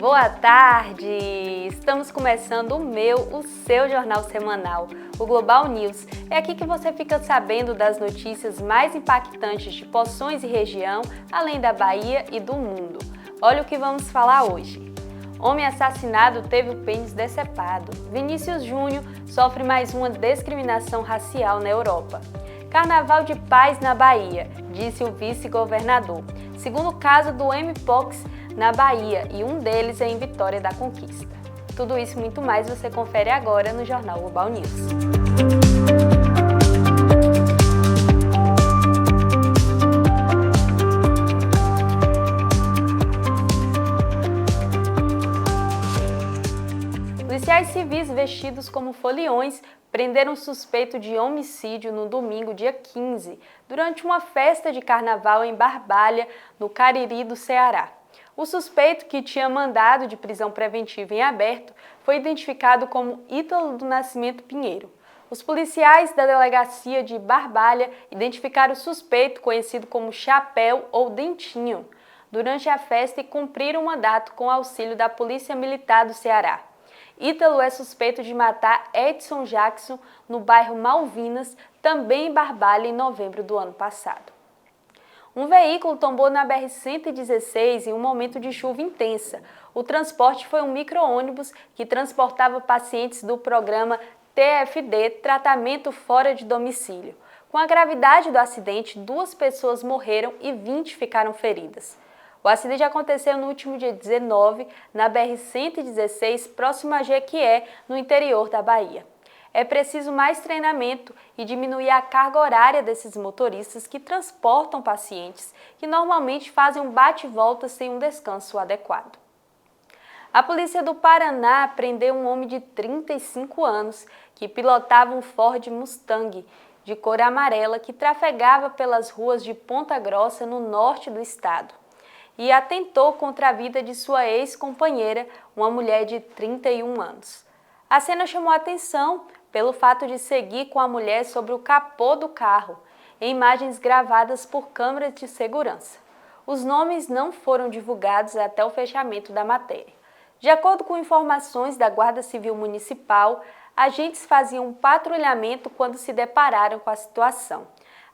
Boa tarde! Estamos começando o seu jornal semanal, o Global News. É aqui que você fica sabendo das notícias mais impactantes de Poções e região, além da Bahia e do mundo. Olha o que vamos falar hoje. Homem assassinado teve o pênis decepado. Vinícius Júnior sofre mais uma discriminação racial na Europa. Carnaval de paz na Bahia, disse o vice-governador. Segundo caso do Mpox na Bahia, e um deles é em Vitória da Conquista. Tudo isso e muito mais você confere agora no Jornal Global News. Policiais civis vestidos como foliões prenderam um suspeito de homicídio no domingo, dia 15, durante uma festa de carnaval em Barbalha, no Cariri do Ceará. O suspeito, que tinha mandado de prisão preventiva em aberto, foi identificado como Ítalo do Nascimento Pinheiro. Os policiais da delegacia de Barbalha identificaram o suspeito, conhecido como Chapéu ou Dentinho, durante a festa e cumpriram o mandato com auxílio da Polícia Militar do Ceará. Ítalo é suspeito de matar Edson Jackson no bairro Malvinas, também em Barbalha, em novembro do ano passado. Um veículo tombou na BR-116 em um momento de chuva intensa. O transporte foi um micro-ônibus que transportava pacientes do programa TFD, Tratamento Fora de Domicílio. Com a gravidade do acidente, 2 pessoas morreram e 20 ficaram feridas. O acidente aconteceu no último dia 19, na BR-116, próximo a Jequié, no interior da Bahia. É preciso mais treinamento e diminuir a carga horária desses motoristas que transportam pacientes, que normalmente fazem um bate-volta sem um descanso adequado. A polícia do Paraná prendeu um homem de 35 anos que pilotava um Ford Mustang de cor amarela que trafegava pelas ruas de Ponta Grossa, no norte do estado, e atentou contra a vida de sua ex-companheira, uma mulher de 31 anos. A cena chamou a atenção pelo fato de seguir com a mulher sobre o capô do carro, em imagens gravadas por câmeras de segurança. Os nomes não foram divulgados até o fechamento da matéria. De acordo com informações da Guarda Civil Municipal, agentes faziam um patrulhamento quando se depararam com a situação.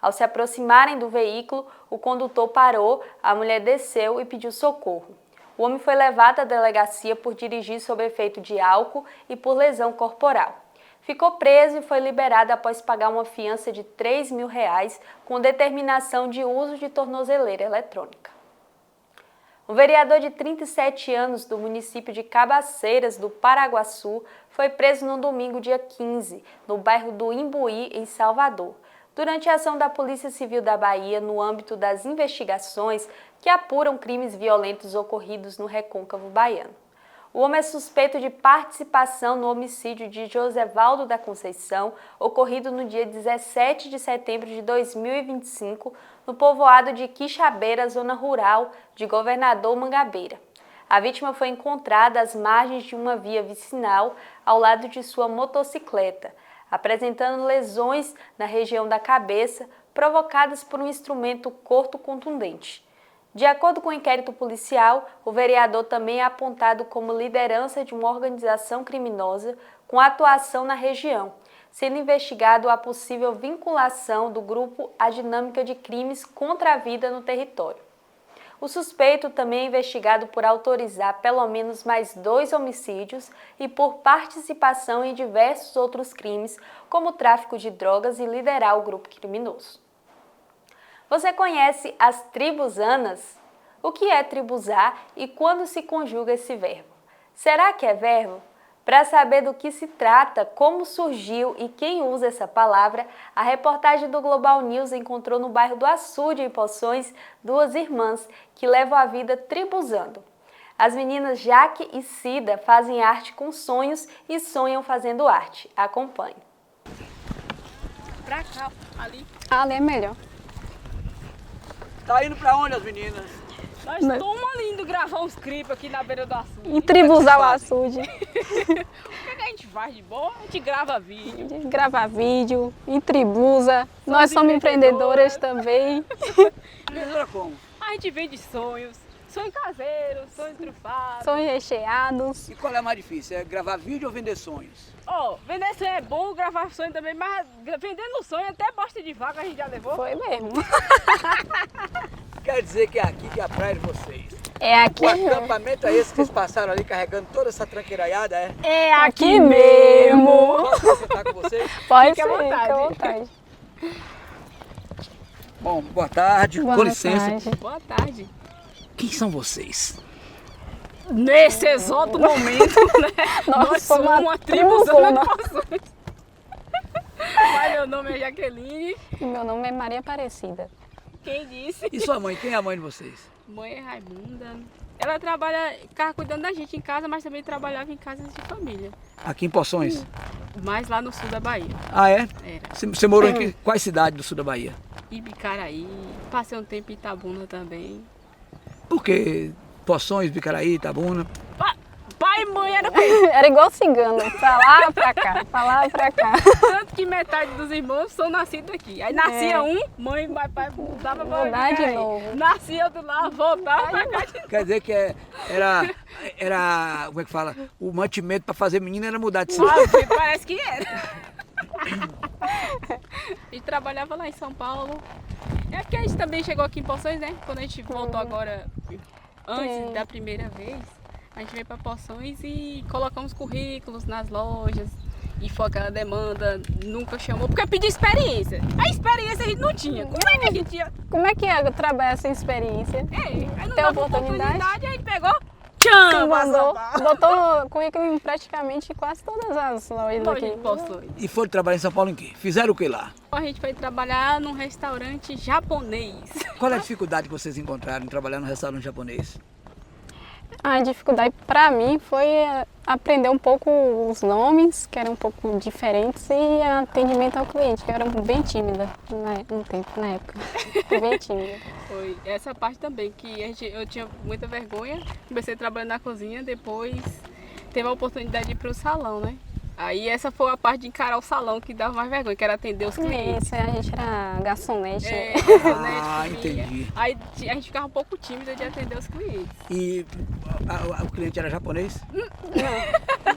Ao se aproximarem do veículo, o condutor parou, a mulher desceu e pediu socorro. O homem foi levado à delegacia por dirigir sob efeito de álcool e por lesão corporal. Ficou preso e foi liberado após pagar uma fiança de R$3.000 com determinação de uso de tornozeleira eletrônica. Um vereador de 37 anos do município de Cabaceiras, do Paraguaçu, foi preso no domingo, dia 15, no bairro do Imbuí, em Salvador, durante a ação da Polícia Civil da Bahia no âmbito das investigações que apuram crimes violentos ocorridos no Recôncavo Baiano. O homem é suspeito de participação no homicídio de Josevaldo da Conceição, ocorrido no dia 17 de setembro de 2025, no povoado de Quixabeira, zona rural de Governador Mangabeira. A vítima foi encontrada às margens de uma via vicinal, ao lado de sua motocicleta, apresentando lesões na região da cabeça, provocadas por um instrumento curto contundente. De acordo com o inquérito policial, o vereador também é apontado como liderança de uma organização criminosa com atuação na região, sendo investigado a possível vinculação do grupo à dinâmica de crimes contra a vida no território. O suspeito também é investigado por autorizar pelo menos mais 2 homicídios e por participação em diversos outros crimes, como tráfico de drogas e liderar o grupo criminoso. Você conhece as tribuzanas? O que é tribuzar e quando se conjuga esse verbo? Será que é verbo? Para saber do que se trata, como surgiu e quem usa essa palavra, a reportagem do Global News encontrou no bairro do Açude, em Poções, 2 irmãs que levam a vida tribuzando. As meninas Jaque e Cida fazem arte com sonhos e sonham fazendo arte. Acompanhe. Pra cá, ali. Ali é melhor. Tá indo pra onde as meninas? Nós estamos indo gravar uns clipes aqui na beira do açude. E tribuzar o açude. O que a gente faz de boa? A gente grava vídeo. A gente grava vídeo, e tribuza. Nós somos empreendedoras também. Empreendedora como? A gente vende sonhos, Sonho caseiro, sonho trufado. Sonhos recheados. E qual é mais difícil? É gravar vídeo ou vender sonhos? Ó, vender sonho é bom, gravar sonho também, mas vendendo sonho até bosta de vaca a gente já levou. Foi mesmo. Quer dizer que é aqui que é a praia de vocês. É aqui O mesmo. acampamento é esse que vocês passaram ali carregando toda essa tranqueiraiada, é? É aqui mesmo. Posso sentar com vocês? Pode Fique à ser, vontade. fica à vontade. Bom, boa tarde, Boa com licença. tarde. Boa tarde. Quem são vocês? Nesse exato momento, né? Nós somos uma tribo usando poções. Mas meu nome é Jaqueline. Meu nome é Maria Aparecida. Quem disse? E sua mãe? Quem é a mãe de vocês? Mãe é Raimunda. Ela ficava cuidando da gente em casa, mas também trabalhava em casas de família. Aqui em Poções? Mais lá no sul da Bahia. Ah, é? Era. Você morou em quais cidades do sul da Bahia? Ibicaraí. Passei um tempo em Itabuna também. Por quê? Poções, Bicaraí, Itabuna. Pai e mãe era bem. Era igual cigano, pra lá, pra cá, pra lá, pra cá. Tanto que metade dos irmãos são nascidos aqui. Aí nascia um, mãe e pai mudava pra Mudar de Ibicaraí. novo. Nascia outro lá, voltava pra cá de novo. Quer dizer que era, como é que fala? O mantimento para fazer menina era mudar de cidade. Ah, parece que era. E trabalhava lá em São Paulo. É porque a gente também chegou aqui em Poções, né? Quando a gente voltou agora, antes da primeira vez, a gente veio para Poções e colocamos currículos nas lojas. E foi aquela demanda, nunca chamou, porque eu pedi experiência. A experiência a gente não tinha. Como é que a gente ia? Como é que é trabalhar essa experiência? Aí não Tem dava oportunidade? a gente pegou, tchan, Mandou, vazou. botou no currículo em praticamente quase todas as lojas Loja aqui. de Poções. E foram trabalhar em São Paulo em quê? Fizeram o que lá? A gente foi trabalhar num restaurante japonês. Qual é a dificuldade que vocês encontraram em trabalhar num restaurante japonês? A dificuldade para mim foi aprender um pouco os nomes, que eram um pouco diferentes, e atendimento ao cliente, que eu era bem tímida na época. Bem tímida. Foi essa parte também, que eu tinha muita vergonha. Comecei trabalhando na cozinha, depois teve a oportunidade de ir para o salão, né? Aí essa foi a parte de encarar o salão que dava mais vergonha, que era atender os clientes. Isso, a gente era garçonete. Ah, entendi. Aí a gente ficava um pouco tímida de atender os clientes. E o cliente era japonês?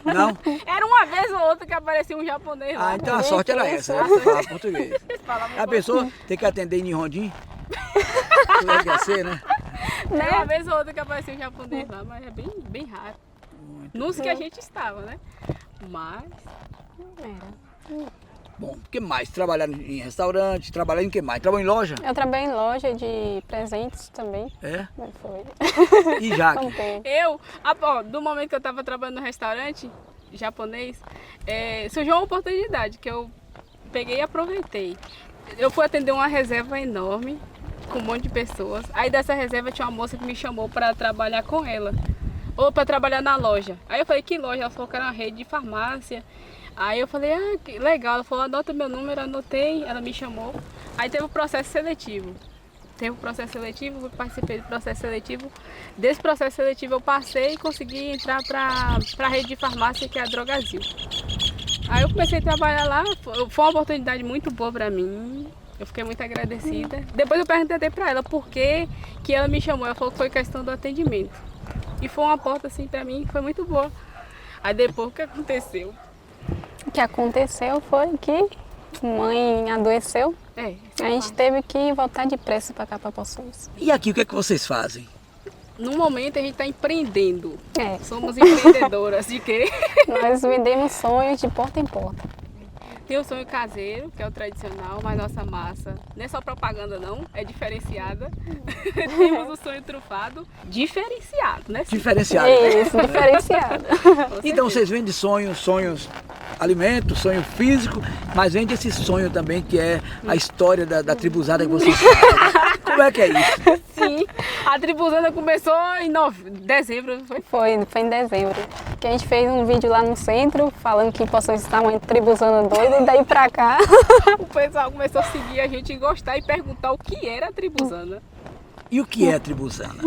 Não? Era uma vez ou outra que aparecia um japonês lá. Ah, então a sorte era essa, né? Falar português. A pessoa tem que atender em Nihonjin? Como é que ia ser, né? Era uma vez ou outra que aparecia um japonês lá, mas é bem raro. Nos que a gente estava, né? Mas Era. Bom, o que mais? Trabalharam em restaurante, trabalharam em que mais? Trabalhou em loja? Eu trabalhei em loja de presentes também. É? Foi. E Jaque? Contei. do momento que eu estava trabalhando no restaurante japonês, surgiu uma oportunidade que eu peguei e aproveitei. Eu fui atender uma reserva enorme, com um monte de pessoas. Aí dessa reserva tinha uma moça que me chamou para trabalhar com ela, ou para trabalhar na loja. Aí eu falei, que loja? Ela falou que era uma rede de farmácia. Aí eu falei, que legal. Ela falou, anota meu número, anotei, ela me chamou. Aí teve o processo seletivo. Eu participei do processo seletivo. Desse processo seletivo eu passei e consegui entrar para a rede de farmácia, que é a Drogazil. Aí eu comecei a trabalhar lá, foi uma oportunidade muito boa para mim. Eu fiquei muito agradecida. Depois eu perguntei para ela por que ela me chamou. Ela falou que foi questão do atendimento. E foi uma porta assim para mim, foi muito boa. Aí depois o que aconteceu? O que aconteceu foi que mãe adoeceu. A gente teve que voltar depressa para cá, para Poções. E aqui o que é que vocês fazem? No momento a gente está empreendendo. É. Somos empreendedoras de quê? Nós vendemos sonhos de porta em porta. Tem o sonho caseiro, que é o tradicional, mas nossa massa não é só propaganda não, é diferenciada. Temos o sonho trufado, diferenciado, né? Diferenciado. Né? Isso, diferenciado. Então vocês vendem sonhos, alimento, sonho físico, mas vende esse sonho também que é a história da tribuzada que vocês fazem. Como é que é isso? Sim, a tribuzada começou em dezembro, não foi? Foi em dezembro. Que a gente fez um vídeo lá no centro, falando que Poções estavam tribuzando doida, e daí pra cá. O pessoal começou a seguir a gente e gostar e perguntar o que era a tribuzana. E o que é a tribuzana?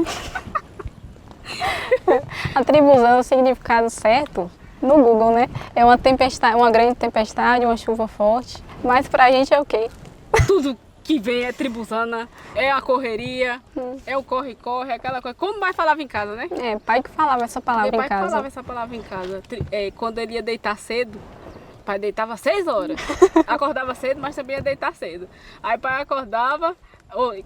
A tribuzana, o significado certo, no Google, né? É uma tempestade, uma grande tempestade, uma chuva forte. Mas pra gente é o quê? Tudo que vem, é tribuzana, é a correria, é o corre-corre, aquela coisa. Como mais falava em casa, né? É, pai que falava essa palavra Meu pai em casa. falava essa palavra em casa. Quando ele ia deitar cedo, o pai deitava 6 horas. Acordava cedo, mas também ia deitar cedo. Aí o pai acordava,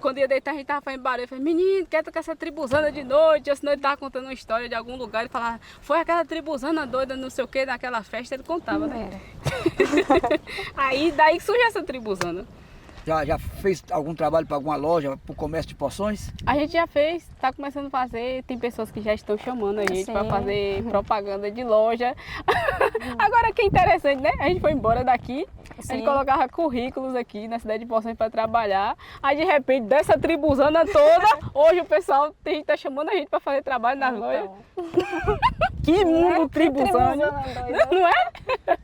quando ia deitar a gente tava fazendo barulho. Eu falei, menino, quer tocar essa tribuzana de noite? Ou senão ele tava contando uma história de algum lugar e falava, foi aquela tribuzana doida, não sei o que, naquela festa, ele contava, né? Aí daí surge essa tribuzana. Já fez algum trabalho para alguma loja, para o comércio de poções? A gente já fez, está começando a fazer, tem pessoas que já estão chamando a gente para fazer propaganda de loja. Agora que é interessante, né? A gente foi embora daqui, a gente colocava currículos aqui na cidade de Poções para trabalhar. Aí de repente, dessa tribuzana toda, hoje o pessoal tá chamando a gente para fazer trabalho nas lojas. Que mundo tribuzano, não é?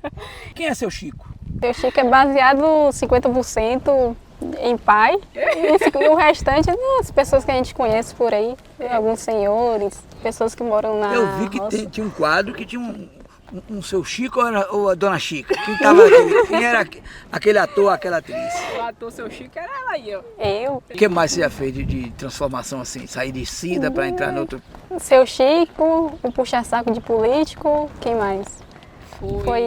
Quem é seu Chico? Seu Chico é baseado 50% em pai e o restante as pessoas que a gente conhece por aí, alguns senhores, pessoas que moram na Eu vi que roça. tinha um quadro que tinha um seu Chico ou a dona Chica? Quem era aquele ator, aquela atriz? O ator seu Chico era ela aí, ó. Eu, O que mais você já fez de transformação assim? Sair de Cida para entrar no outro? Seu Chico, o puxa-saco de político, quem mais? Foi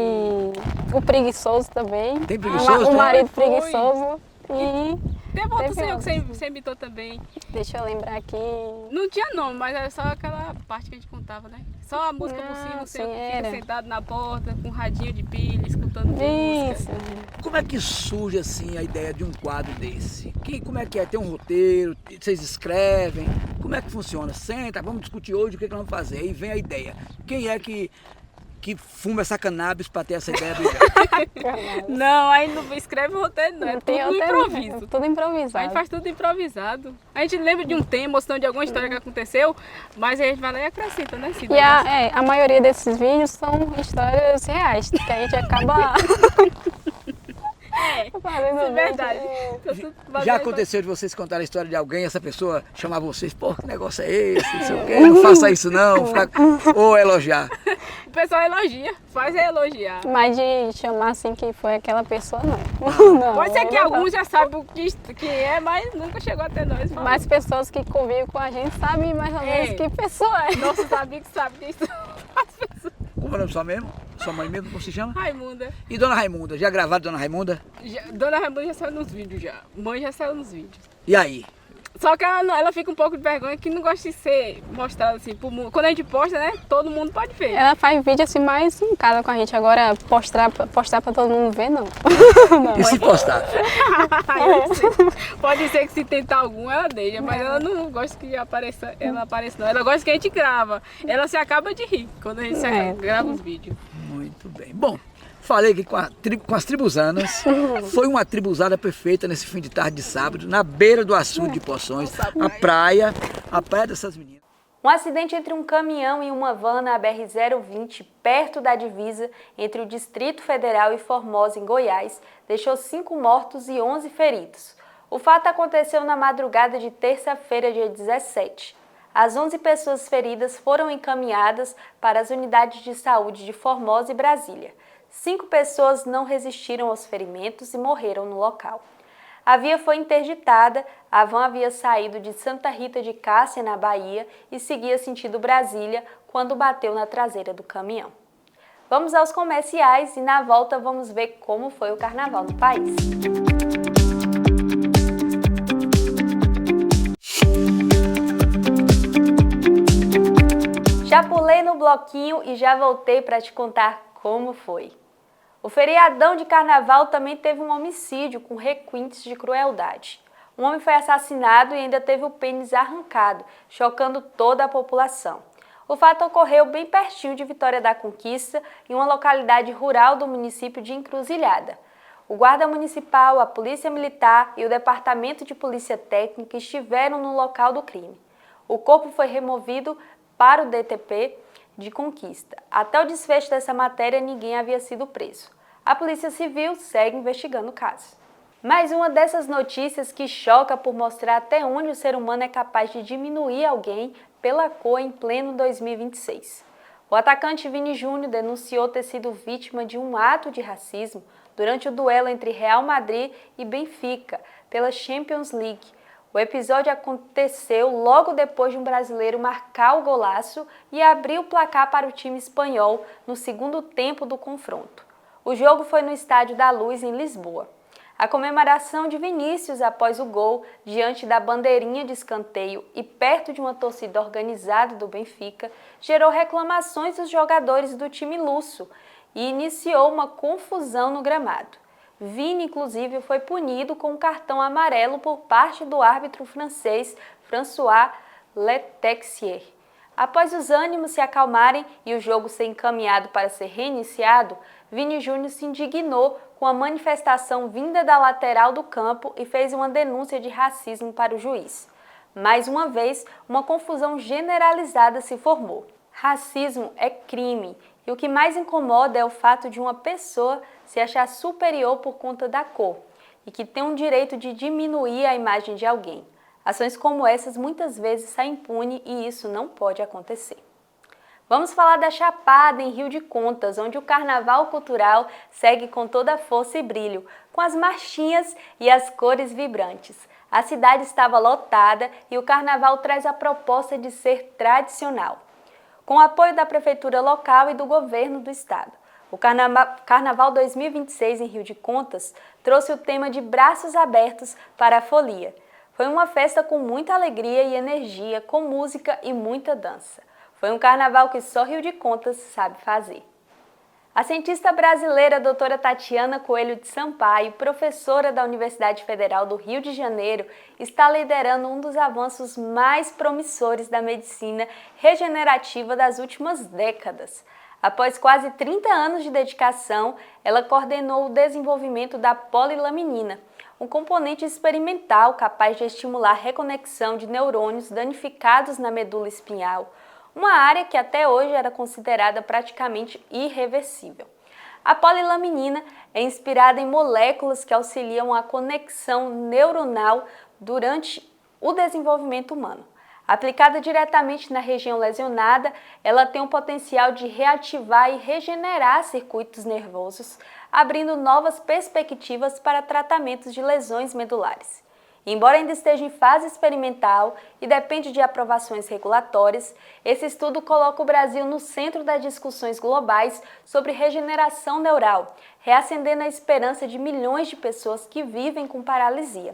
o preguiçoso também. Tem preguiçoso? O marido Foi. preguiçoso. E Teve outro Teve senhor que outro. você imitou também. deixa eu lembrar aqui. Não tinha nome, mas era só aquela parte que a gente contava, né? Só a música por cima, o senhor sim, que fica era. sentado na porta, com um radinho de pilha, escutando música. Isso. Como é que surge assim a ideia de um quadro desse? Como é que é? Tem um roteiro? Vocês escrevem? Como é que funciona? Senta, vamos discutir hoje o que nós vamos fazer. Aí vem a ideia. Quem é que fuma essa cannabis para ter essa ideia brilhante? Não, aí não escreve o roteiro, não. É tudo no improviso. Tudo A improvisado. gente faz tudo improvisado. A gente lembra de um tema, ou senão de alguma história que aconteceu, mas a gente vai lá e acrescenta, né, Cida? E a maioria desses vídeos são histórias reais, que a gente acaba fazendo É verdade. Já aconteceu de vocês contarem a história de alguém, essa pessoa chamar vocês, pô, que negócio é esse? Não sei o quê, não faça isso não, ou elogiar. O pessoal elogia, faz é elogiar. Mas de chamar assim que foi aquela pessoa, não. Não, Pode ser que não. alguns já sabem o que é, mas nunca chegou até nós. falando. Mas pessoas que convivem com a gente sabem mais ou menos que pessoa é. Nossos amigos sabem quem são as pessoas. Como é o nome sua mesmo? Sua mãe mesmo, como se chama? Raimunda. E Dona Raimunda, já gravaram Dona Raimunda? Dona Raimunda já saiu nos vídeos já. Mãe já saiu nos vídeos. E aí? Só que ela fica um pouco de vergonha que não gosta de ser mostrada assim pro mundo. Quando a gente posta, né? Todo mundo pode ver. Ela faz vídeo assim mais em casa com a gente. Agora postar pra todo mundo ver, não. E se postar? Pode ser que se tentar algum, ela deixa, mas ela não gosta que ela apareça não. Ela gosta que a gente grava. Ela se acaba de rir quando a gente grava os vídeos. Muito bem. Bom, falei aqui com as tribuzanas. Foi uma tribuzada perfeita nesse fim de tarde de sábado, na beira do açude de Poções, a praia dessas meninas. Um acidente entre um caminhão e uma van na BR-020, perto da divisa entre o Distrito Federal e Formosa, em Goiás, deixou 5 mortos e 11 feridos. O fato aconteceu na madrugada de terça-feira, dia 17. As 11 pessoas feridas foram encaminhadas para as unidades de saúde de Formosa e Brasília. 5 pessoas não resistiram aos ferimentos e morreram no local. A via foi interditada, a van havia saído de Santa Rita de Cássia, na Bahia, e seguia sentido Brasília quando bateu na traseira do caminhão. Vamos aos comerciais e na volta vamos ver como foi o carnaval no país. Já pulei no bloquinho e já voltei para te contar como foi. O feriadão de carnaval também teve um homicídio com requintes de crueldade. Um homem foi assassinado e ainda teve o pênis arrancado, chocando toda a população. O fato ocorreu bem pertinho de Vitória da Conquista, em uma localidade rural do município de Encruzilhada. O guarda municipal, a polícia militar e o departamento de polícia técnica estiveram no local do crime. O corpo foi removido para o DTP de Conquista. Até o desfecho dessa matéria, ninguém havia sido preso. A Polícia Civil segue investigando o caso. Mais uma dessas notícias que choca por mostrar até onde o ser humano é capaz de diminuir alguém pela cor em pleno 2026. O atacante Vini Júnior denunciou ter sido vítima de um ato de racismo durante o duelo entre Real Madrid e Benfica pela Champions League. O episódio aconteceu logo depois de um brasileiro marcar o golaço e abrir o placar para o time espanhol no segundo tempo do confronto. O jogo foi no Estádio da Luz, em Lisboa. A comemoração de Vinícius após o gol, diante da bandeirinha de escanteio e perto de uma torcida organizada do Benfica, gerou reclamações dos jogadores do time luso e iniciou uma confusão no gramado. Vini, inclusive, foi punido com um cartão amarelo por parte do árbitro francês François Letexier. Após os ânimos se acalmarem e o jogo ser encaminhado para ser reiniciado, Vini Júnior se indignou com a manifestação vinda da lateral do campo e fez uma denúncia de racismo para o juiz. Mais uma vez, uma confusão generalizada se formou. Racismo é crime e o que mais incomoda é o fato de uma pessoa se achar superior por conta da cor e que tem o direito de diminuir a imagem de alguém. Ações como essas muitas vezes saem impunes e isso não pode acontecer. Vamos falar da Chapada, em Rio de Contas, onde o carnaval cultural segue com toda a força e brilho, com as marchinhas e as cores vibrantes. A cidade estava lotada e o carnaval traz a proposta de ser tradicional, com o apoio da prefeitura local e do governo do estado. O Carnaval 2026 em Rio de Contas trouxe o tema de braços abertos para a folia. Foi uma festa com muita alegria e energia, com música e muita dança. Foi um carnaval que só Rio de Contas sabe fazer. A cientista brasileira doutora Tatiana Coelho de Sampaio, professora da Universidade Federal do Rio de Janeiro, está liderando um dos avanços mais promissores da medicina regenerativa das últimas décadas. Após quase 30 anos de dedicação, ela coordenou o desenvolvimento da polilaminina, um componente experimental capaz de estimular a reconexão de neurônios danificados na medula espinhal, uma área que até hoje era considerada praticamente irreversível. A polilaminina é inspirada em moléculas que auxiliam a conexão neuronal durante o desenvolvimento humano. Aplicada diretamente na região lesionada, ela tem o potencial de reativar e regenerar circuitos nervosos, abrindo novas perspectivas para tratamentos de lesões medulares. Embora ainda esteja em fase experimental e depende de aprovações regulatórias, esse estudo coloca o Brasil no centro das discussões globais sobre regeneração neural, reacendendo a esperança de milhões de pessoas que vivem com paralisia.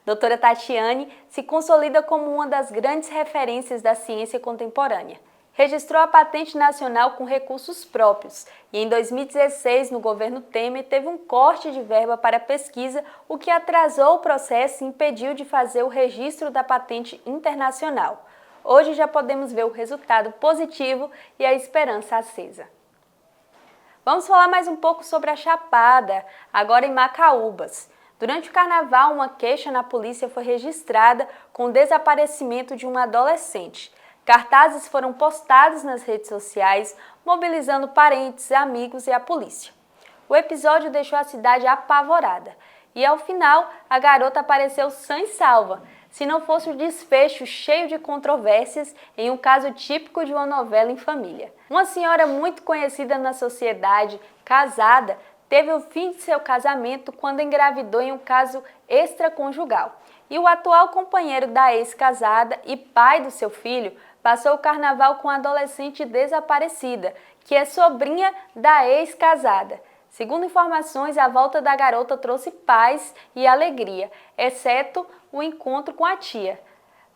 Doutora Tatiane se consolida como uma das grandes referências da ciência contemporânea. Registrou a patente nacional com recursos próprios e em 2016, no governo Temer, teve um corte de verba para pesquisa, o que atrasou o processo e impediu de fazer o registro da patente internacional. Hoje já podemos ver o resultado positivo e a esperança acesa. Vamos falar mais um pouco sobre a Chapada, agora em Macaúbas. Durante o carnaval, uma queixa na polícia foi registrada com o desaparecimento de uma adolescente. Cartazes foram postados nas redes sociais, mobilizando parentes, amigos e a polícia. O episódio deixou a cidade apavorada e, ao final, a garota apareceu sã e salva, se não fosse o desfecho cheio de controvérsias em um caso típico de uma novela em família. Uma senhora muito conhecida na sociedade, casada, teve o fim de seu casamento quando engravidou em um caso extraconjugal. E o atual companheiro da ex-casada e pai do seu filho passou o carnaval com a adolescente desaparecida, que é sobrinha da ex-casada. Segundo informações, a volta da garota trouxe paz e alegria, exceto o encontro com a tia.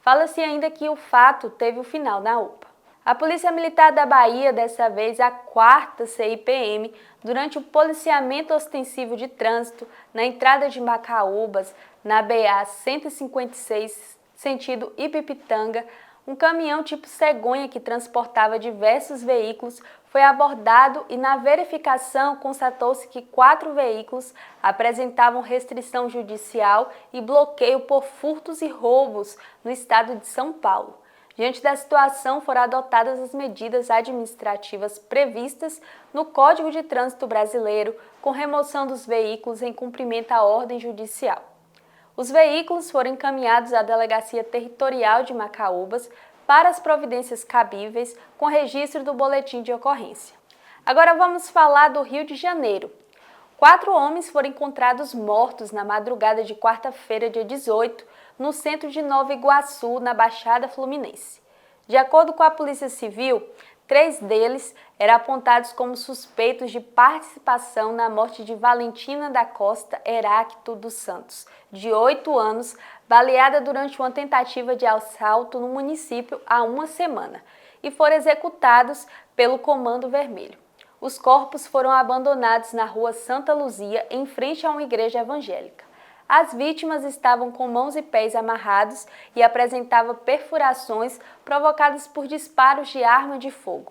Fala-se ainda que o fato teve o final na UPA. A Polícia Militar da Bahia, dessa vez a 4ª CIPM, durante o policiamento ostensivo de trânsito na entrada de Macaúbas, na BA 156, sentido Ibipitanga, um caminhão tipo cegonha que transportava diversos veículos foi abordado e na verificação constatou-se que 4 veículos apresentavam restrição judicial e bloqueio por furtos e roubos no estado de São Paulo. Diante da situação, foram adotadas as medidas administrativas previstas no Código de Trânsito Brasileiro, com remoção dos veículos em cumprimento à ordem judicial. Os veículos foram encaminhados à Delegacia Territorial de Macaúbas para as providências cabíveis, com registro do boletim de ocorrência. Agora vamos falar do Rio de Janeiro. 4 homens foram encontrados mortos na madrugada de quarta-feira, dia 18, no centro de Nova Iguaçu, na Baixada Fluminense. De acordo com a Polícia Civil, 3 deles eram apontados como suspeitos de participação na morte de Valentina da Costa Heráclito dos Santos, de 8 anos, baleada durante uma tentativa de assalto no município há uma semana, e foram executados pelo Comando Vermelho. Os corpos foram abandonados na rua Santa Luzia, em frente a uma igreja evangélica. As vítimas estavam com mãos e pés amarrados e apresentavam perfurações provocadas por disparos de arma de fogo.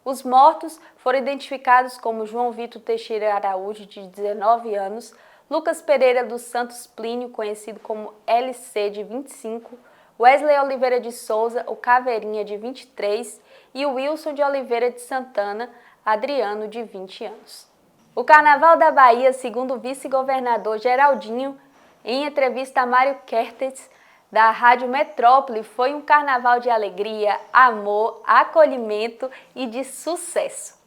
Os mortos foram identificados como João Vitor Teixeira Araújo, de 19 anos, Lucas Pereira dos Santos Plínio, conhecido como LC, de 25, Wesley Oliveira de Souza, o Caveirinha, de 23, e o Wilson de Oliveira de Santana, Adriano, de 20 anos. O Carnaval da Bahia, segundo o vice-governador Geraldinho, em entrevista a Mário Kertes, da Rádio Metrópole, foi um carnaval de alegria, amor, acolhimento e de sucesso.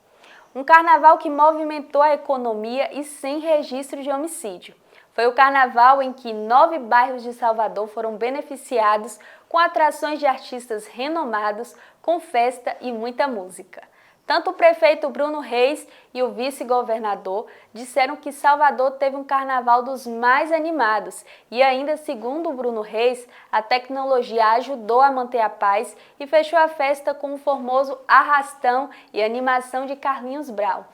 Um carnaval que movimentou a economia e sem registro de homicídio. Foi o carnaval em que 9 bairros de Salvador foram beneficiados com atrações de artistas renomados, com festa e muita música. Tanto o prefeito Bruno Reis e o vice-governador disseram que Salvador teve um carnaval dos mais animados e ainda, segundo o Bruno Reis, a tecnologia ajudou a manter a paz e fechou a festa com o famoso arrastão e animação de Carlinhos Brau.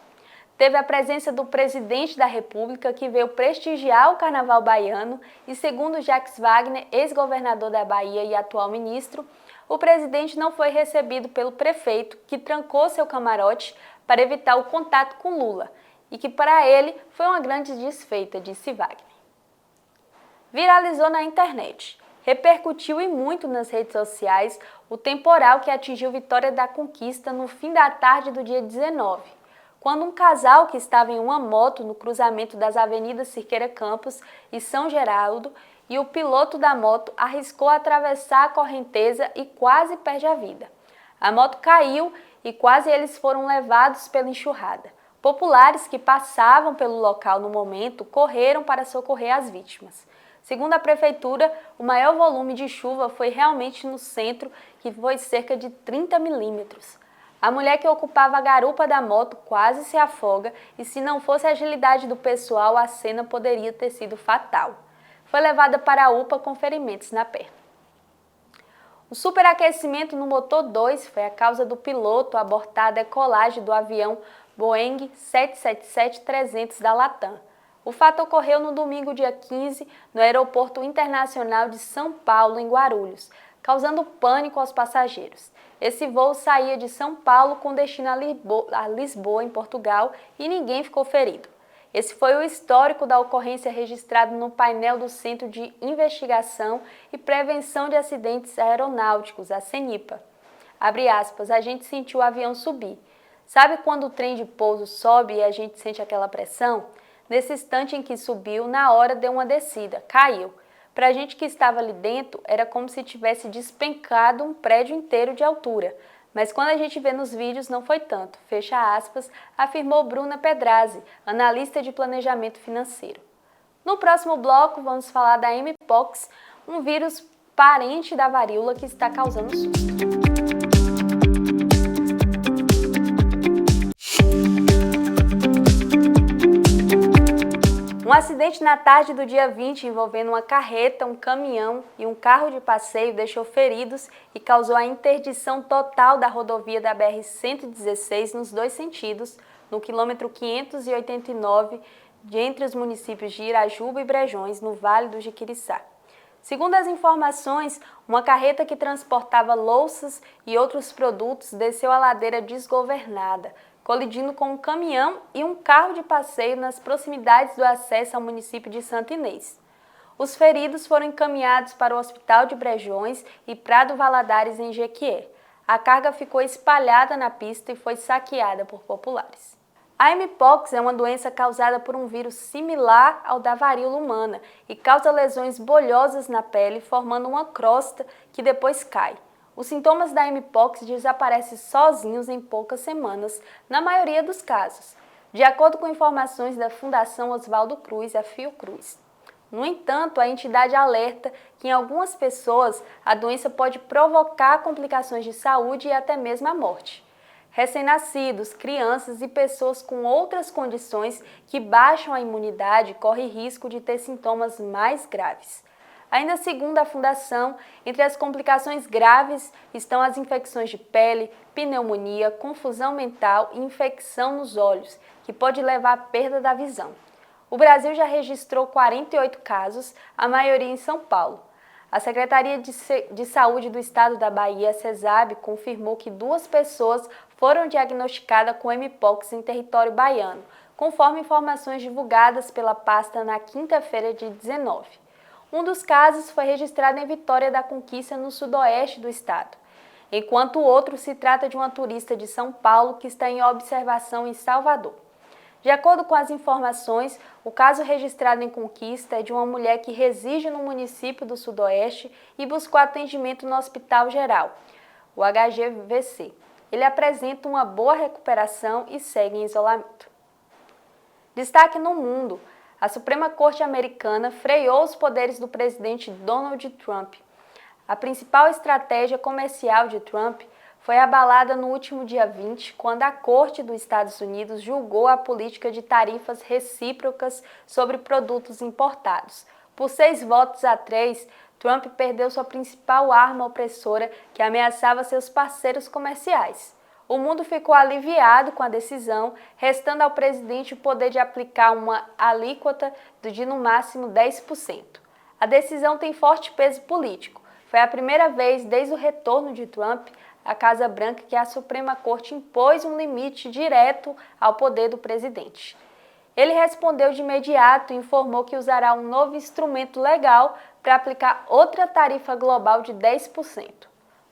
Teve a presença do presidente da República, que veio prestigiar o carnaval baiano, e segundo Jacques Wagner, ex-governador da Bahia e atual ministro, o presidente não foi recebido pelo prefeito, que trancou seu camarote para evitar o contato com Lula, e que para ele foi uma grande desfeita, disse Wagner. Viralizou na internet. Repercutiu e muito nas redes sociais o temporal que atingiu Vitória da Conquista no fim da tarde do dia 19, quando um casal que estava em uma moto no cruzamento das avenidas Siqueira Campos e São Geraldo, e o piloto da moto arriscou atravessar a correnteza e quase perde a vida. A moto caiu e quase eles foram levados pela enxurrada. Populares que passavam pelo local no momento correram para socorrer as vítimas. Segundo a prefeitura, o maior volume de chuva foi realmente no centro, que foi cerca de 30 milímetros. A mulher que ocupava a garupa da moto quase se afoga e, se não fosse a agilidade do pessoal, a cena poderia ter sido fatal. Foi levada para a UPA com ferimentos na perna. O superaquecimento no motor 2 foi a causa do piloto abortar a decolagem do avião Boeing 777-300 da Latam. O fato ocorreu no domingo, dia 15, no Aeroporto Internacional de São Paulo, em Guarulhos, causando pânico aos passageiros. Esse voo saía de São Paulo com destino a Lisboa, em Portugal, e ninguém ficou ferido. Esse foi o histórico da ocorrência registrado no painel do Centro de Investigação e Prevenção de Acidentes Aeronáuticos, a CENIPA. Abre aspas, a gente sentiu o avião subir. Sabe quando o trem de pouso sobe e a gente sente aquela pressão? Nesse instante em que subiu, na hora deu uma descida, caiu. Para a gente que estava ali dentro, era como se tivesse despencado um prédio inteiro de altura. Mas quando a gente vê nos vídeos, não foi tanto, fecha aspas, afirmou Bruna Pedrazzi, analista de planejamento financeiro. No próximo bloco, vamos falar da Mpox, um vírus parente da varíola que está causando susto. Um acidente na tarde do dia 20 envolvendo uma carreta, um caminhão e um carro de passeio deixou feridos e causou a interdição total da rodovia da BR-116 nos dois sentidos, no quilômetro 589, entre os municípios de Irajuba e Brejões, no Vale do Jiquiriçá. Segundo as informações, uma carreta que transportava louças e outros produtos desceu a ladeira desgovernada, colidindo com um caminhão e um carro de passeio nas proximidades do acesso ao município de Santa Inês. Os feridos foram encaminhados para o Hospital de Brejões e Prado Valadares, em Jequié. A carga ficou espalhada na pista e foi saqueada por populares. A Mpox é uma doença causada por um vírus similar ao da varíola humana e causa lesões bolhosas na pele, formando uma crosta que depois cai. Os sintomas da Mpox desaparecem sozinhos em poucas semanas, na maioria dos casos. de acordo com informações da Fundação Oswaldo Cruz, a Fiocruz. No entanto, a entidade alerta que em algumas pessoas a doença pode provocar complicações de saúde e até mesmo a morte. Recém-nascidos, crianças e pessoas com outras condições que baixam a imunidade correm risco de ter sintomas mais graves. Ainda segundo a Fundação, entre as complicações graves estão as infecções de pele, pneumonia, confusão mental e infecção nos olhos, que pode levar à perda da visão. O Brasil já registrou 48 casos, a maioria em São Paulo. A Secretaria de Saúde do Estado da Bahia, a CESAB, confirmou que 2 pessoas foram diagnosticadas com mpox em território baiano, conforme informações divulgadas pela pasta na quinta-feira de 19. Um dos casos foi registrado em Vitória da Conquista, no sudoeste do estado, enquanto o outro se trata de uma turista de São Paulo que está em observação em Salvador. De acordo com as informações, o caso registrado em Conquista é de uma mulher que reside no município do Sudoeste e buscou atendimento no Hospital Geral, o HGVC. Ele apresenta uma boa recuperação e segue em isolamento. Destaque no mundo: a Suprema Corte americana freou os poderes do presidente Donald Trump. A principal estratégia comercial de Trump foi abalada no último dia 20, quando a Corte dos Estados Unidos julgou a política de tarifas recíprocas sobre produtos importados. Por 6 votos a 3, Trump perdeu sua principal arma opressora que ameaçava seus parceiros comerciais. O mundo ficou aliviado com a decisão, restando ao presidente o poder de aplicar uma alíquota de no máximo 10%. A decisão tem forte peso político. Foi a primeira vez desde o retorno de Trump à Casa Branca que a Suprema Corte impôs um limite direto ao poder do presidente. Ele respondeu de imediato e informou que usará um novo instrumento legal para aplicar outra tarifa global de 10%.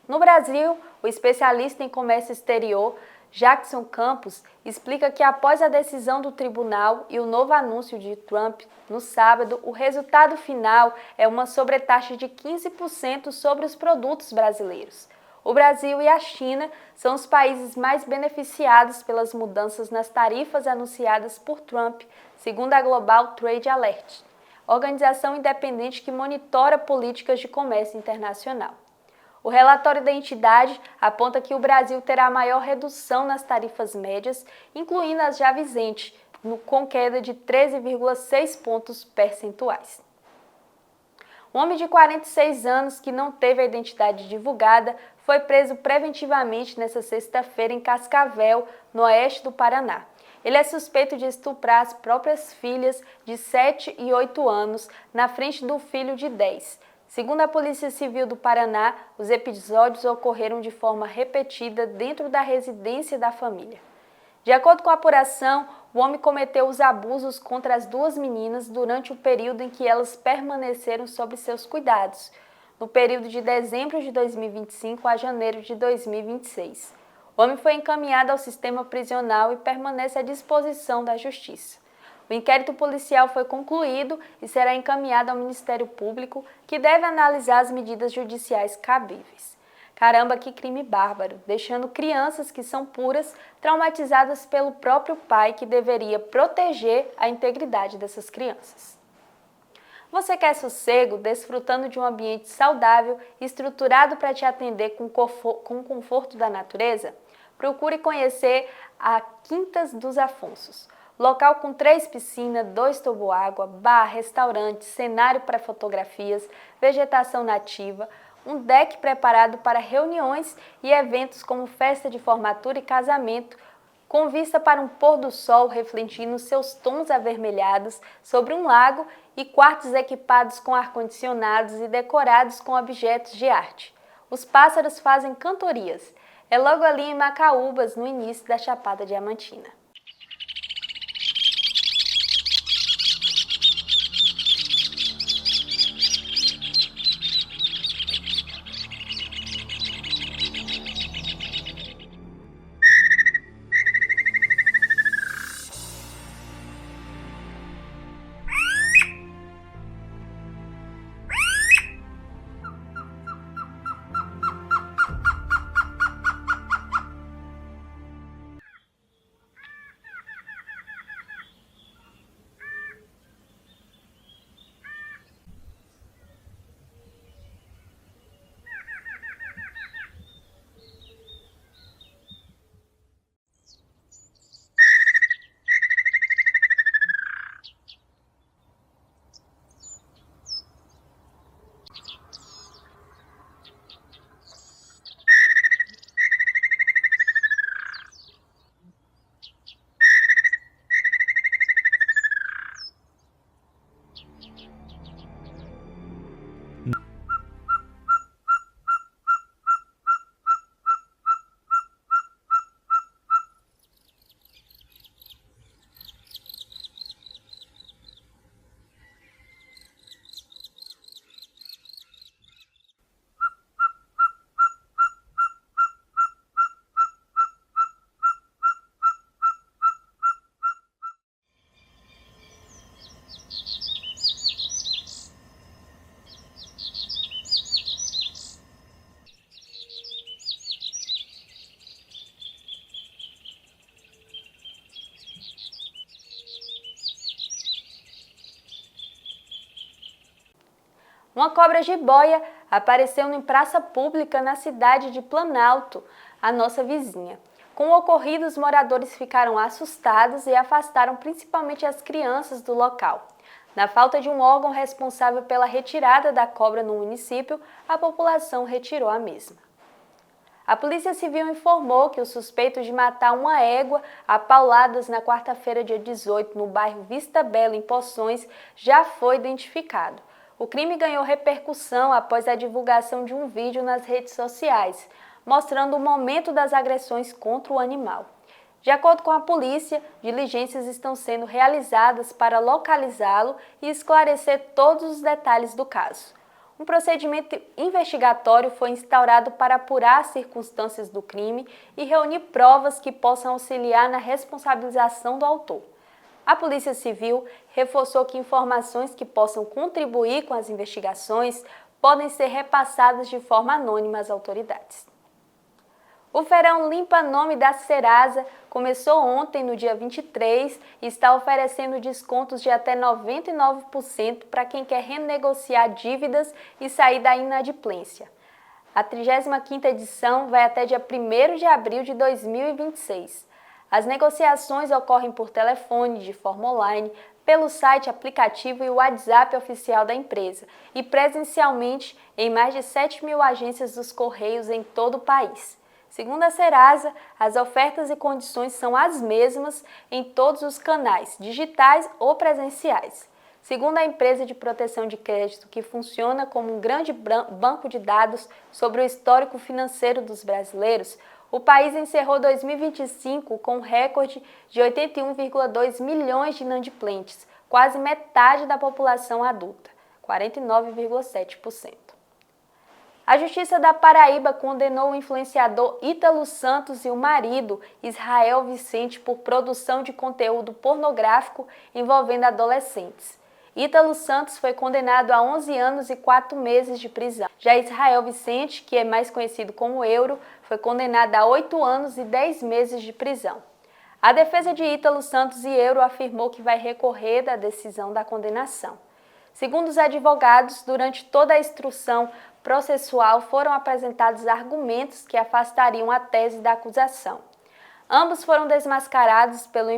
No Brasil, o especialista em comércio exterior, Jackson Campos, explica que após a decisão do tribunal e o novo anúncio de Trump no sábado, o resultado final é uma sobretaxa de 15% sobre os produtos brasileiros. O Brasil e a China são os países mais beneficiados pelas mudanças nas tarifas anunciadas por Trump, segundo a Global Trade Alert, organização independente que monitora políticas de comércio internacional. O relatório da entidade aponta que o Brasil terá a maior redução nas tarifas médias, incluindo as já vigentes, com queda de 13,6 pontos percentuais. Um homem de 46 anos que não teve a identidade divulgada foi preso preventivamente nesta sexta-feira em Cascavel, no oeste do Paraná. Ele é suspeito de estuprar as próprias filhas de 7 e 8 anos na frente do filho de 10. Segundo a Polícia Civil do Paraná, os episódios ocorreram de forma repetida dentro da residência da família. De acordo com a apuração, o homem cometeu os abusos contra as 2 meninas durante o período em que elas permaneceram sob seus cuidados, no período de dezembro de 2025 a janeiro de 2026. O homem foi encaminhado ao sistema prisional e permanece à disposição da Justiça. O inquérito policial foi concluído e será encaminhado ao Ministério Público, que deve analisar as medidas judiciais cabíveis. Caramba, que crime bárbaro, deixando crianças que são puras traumatizadas pelo próprio pai que deveria proteger a integridade dessas crianças. Você quer sossego, desfrutando de um ambiente saudável e estruturado para te atender com o conforto da natureza? Procure conhecer a Quintas dos Afonsos. Local com 3 piscinas, 2 toboágua, bar, restaurante, cenário para fotografias, vegetação nativa, um deck preparado para reuniões e eventos como festa de formatura e casamento, com vista para um pôr do sol refletindo seus tons avermelhados sobre um lago e quartos equipados com ar-condicionados e decorados com objetos de arte. Os pássaros fazem cantorias. É logo ali em Macaúbas, no início da Chapada Diamantina. Uma cobra jiboia apareceu em praça pública na cidade de Planalto, a nossa vizinha. Com o ocorrido, os moradores ficaram assustados e afastaram principalmente as crianças do local. Na falta de um órgão responsável pela retirada da cobra no município, a população retirou a mesma. A Polícia Civil informou que o suspeito de matar uma égua a pauladas na quarta-feira, dia 18, no bairro Vista Bela, em Poções, já foi identificado. O crime ganhou repercussão após a divulgação de um vídeo nas redes sociais, mostrando o momento das agressões contra o animal. De acordo com a polícia, diligências estão sendo realizadas para localizá-lo e esclarecer todos os detalhes do caso. Um procedimento investigatório foi instaurado para apurar as circunstâncias do crime e reunir provas que possam auxiliar na responsabilização do autor. A Polícia Civil reforçou que informações que possam contribuir com as investigações podem ser repassadas de forma anônima às autoridades. O Feirão Limpa Nome da Serasa começou ontem, no dia 23, e está oferecendo descontos de até 99% para quem quer renegociar dívidas e sair da inadimplência. A 35ª edição vai até dia 1º de abril de 2026. As negociações ocorrem por telefone, de forma online, pelo site, aplicativo e o WhatsApp oficial da empresa e presencialmente em mais de 7.000 agências dos Correios em todo o país. Segundo a Serasa, as ofertas e condições são as mesmas em todos os canais, digitais ou presenciais. Segundo a empresa de proteção de crédito, que funciona como um grande banco de dados sobre o histórico financeiro dos brasileiros, o país encerrou 2025 com um recorde de 81,2 milhões de inadimplentes, quase metade da população adulta, 49,7%. A Justiça da Paraíba condenou o influenciador Ítalo Santos e o marido, Israel Vicente, por produção de conteúdo pornográfico envolvendo adolescentes. Ítalo Santos foi condenado a 11 anos e 4 meses de prisão. Já Israel Vicente, que é mais conhecido como Euro, foi condenado a 8 anos e 10 meses de prisão. A defesa de Ítalo Santos e Euro afirmou que vai recorrer da decisão da condenação. Segundo os advogados, durante toda a instrução processual foram apresentados argumentos que afastariam a tese da acusação. Ambos foram desmascarados pelo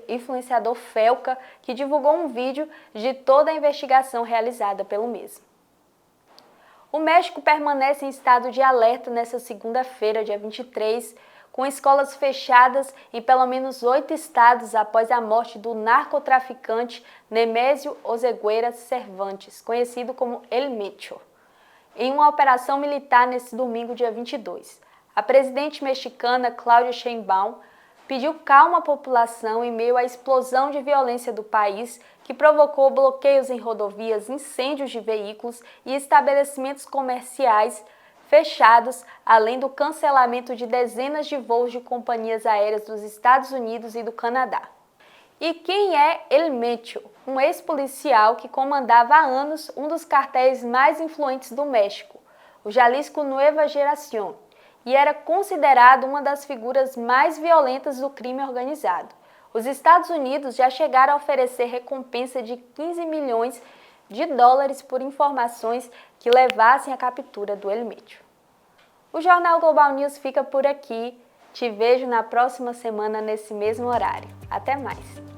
influenciador Felca, que divulgou um vídeo de toda a investigação realizada pelo mesmo. O México permanece em estado de alerta nesta segunda-feira, dia 23, com escolas fechadas em pelo menos 8 estados após a morte do narcotraficante Nemésio Oseguera Cervantes, conhecido como El Mecho, em uma operação militar nesse domingo, dia 22. A presidente mexicana Claudia Sheinbaum pediu calma à população em meio à explosão de violência do país, que provocou bloqueios em rodovias, incêndios de veículos e estabelecimentos comerciais fechados, além do cancelamento de dezenas de voos de companhias aéreas dos Estados Unidos e do Canadá. E quem é El Mecho? Um ex-policial que comandava há anos um dos cartéis mais influentes do México, o Jalisco Nueva Generación, e era considerado uma das figuras mais violentas do crime organizado. Os Estados Unidos já chegaram a oferecer recompensa de 15 milhões de dólares por informações que levassem à captura do El Mecho. O Jornal Global News fica por aqui. Te vejo na próxima semana nesse mesmo horário. Até mais!